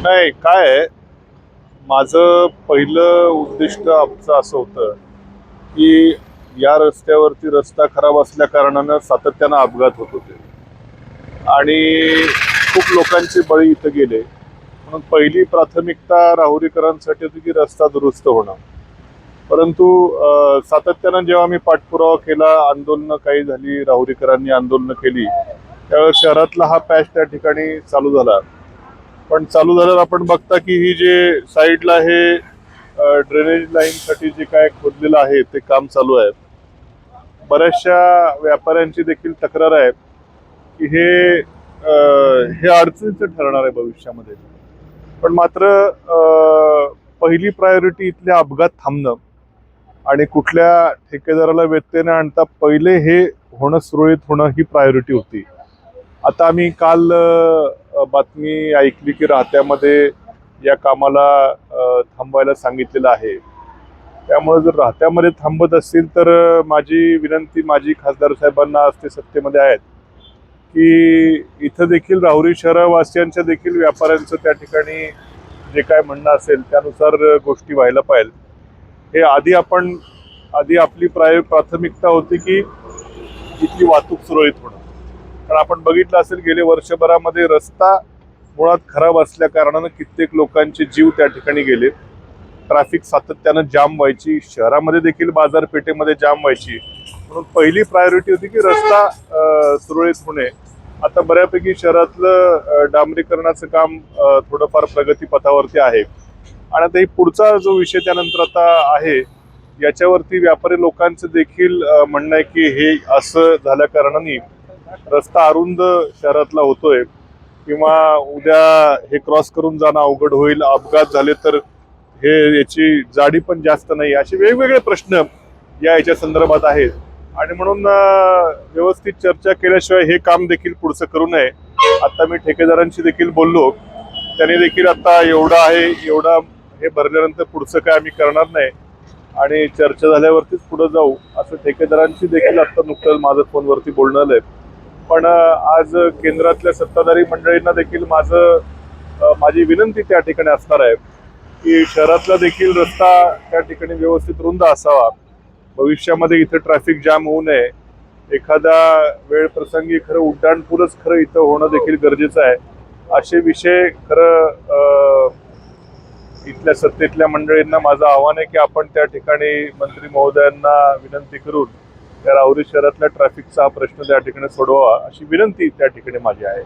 नाही काय आहे, माझं पहिलं उद्दिष्ट आमचं असं होतं की या रस्त्यावरती रस्ता खराब असल्या कारणानं सातत्यानं अपघात होत होते आणि खूप लोकांचे बळी इथं गेले. म्हणून पहिली प्राथमिकता राहुरीकरांसाठी होती की रस्ता दुरुस्त होणं. परंतु सातत्यानं जेव्हा मी पाठपुरावा केला, आंदोलनं काही झाली, राहुरीकरांनी आंदोलनं केली, त्यावेळेस शहरातला हा पॅच त्या ठिकाणी चालू झाला. पण चालू झाल्यावर आपण बघता की ही जे साईडला हे ड्रेनेज लाईनसाठी जे काय खोदलेलं आहे ते काम चालू आहे. बऱ्याचशा व्यापाऱ्यांची देखील तक्रार आहे की हे अडचणीचं ठरणार आहे भविष्यामध्ये. पण मात्र पहिली प्रायोरिटी इथले अपघात थांबणं आणि कुठल्या ठेकेदाराला व्यत्यय न आणता पहिले हे होणं, सुरळीत होणं ही प्रायोरिटी होती. आता आम्ही काल बातमी ऐकली की राहत्यामध्ये या कामाला थांबवायला सांगितलेलं आहे. त्यामुळे जर राहत्यामध्ये थांबत असतील तर माझी विनंती माझी खासदार साहेबांना आज ते सत्तेमध्ये आहेत की इथं देखील राहुरी शहरवासियांच्या देखील व्यापाऱ्यांचं त्या ठिकाणी जे काय म्हणणं असेल त्यानुसार गोष्टी व्हायला पाहिजे. हे आधी आपली प्राथमिकता होती की इथली वाहतूक सुरळीत होणं. कारण आपण बघितलं असेल गेले वर्षभरामध्ये रस्ता मुळात खराब असल्या कारणानं कित्येक लोकांचे जीव त्या ठिकाणी गेले. ट्रॅफिक सातत्यानं जाम व्हायची, शहरामध्ये देखील बाजारपेठेमध्ये जाम व्हायची. म्हणून पहिली प्रायोरिटी होती की रस्ता सुरळीत होणे. आता बऱ्यापैकी शहरातलं डांबरीकरणाचं काम थोडंफार प्रगती पथावरती आहे आणि आता ही पुढचा जो विषय त्यानंतर आता आहे याच्यावरती व्यापारी लोकांचं देखील म्हणणं आहे की हे असं झाल्या कारणाने रस्ता अरुंद शहरातला होतोय किंवा उद्या हे क्रॉस करून जाणं अवघड होईल, अपघात झाले तर याची जाडी पण जास्त नाही, असे वेगवेगळे प्रश्न याच्या संदर्भात आहेत. आणि म्हणून व्यवस्थित चर्चा केल्याशिवाय हे काम देखील पुढचं करू नये. आता मी ठेकेदारांशी देखील बोललो, त्यांनी देखील आता एवढं आहे एवढा हे भरल्यानंतर पुढचं काय आम्ही करणार नाही आणि चर्चा झाल्यावरतीच पुढे जाऊ असं ठेकेदारांशी देखील आता नुकतंच माझं फोनवरती बोलणं आलंय. पण आज केंद्रातल्या सत्ताधारी मंडळींना देखील माझी विनंती त्या ठिकाणी असणार आहे की शहरातला देखील रस्ता त्या ठिकाणी व्यवस्थित रुंद असावा. भविष्यामध्ये इथं ट्रॅफिक जाम होऊ नये. एखादा वेळ प्रसंगी खरं उड्डाणपूलच खरं इथं होणं देखील गरजेचं आहे. असे विषय खरं इथल्या सत्तेतल्या मंडळींना माझं आव्हान आहे की आपण त्या ठिकाणी मंत्री महोदयांना विनंती करून त्या राहुरी शहरातल्या ट्रॅफिकचा हा प्रश्न त्या ठिकाणी सोडवावा अशी विनंती त्या ठिकाणी माझी आहे.